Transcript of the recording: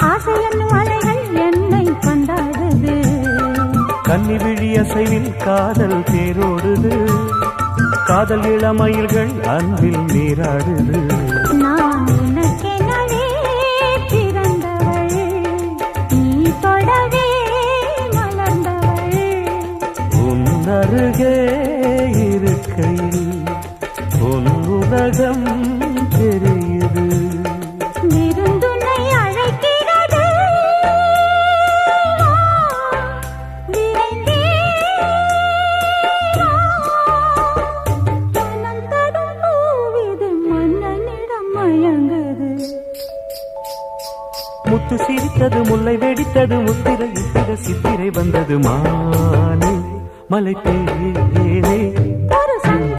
ஆசை என்னும் அலைகள் என்னை கொண்டாடுது. கன்னி விழி அசைவில் காதல் தேரோடுது. காதல் இளமயில்கள் அன்பில் நீராடுது. நான் உனக்கெனவே பிறந்தவள், நீ தொடவே மலர்ந்தவள். உன் அருகே இருக்கையில் உன் உலகம் தெரியுது. விருந்துனை அழைக்கிறது, விரைந்தே மனம் தரும் பூவிது மன்னனிடம் மயங்குது. முத்து சிரித்தது முல்லை வெடித்தது முத்திரை இத்திர சித்திரை வந்தது. மானே மலை தேனே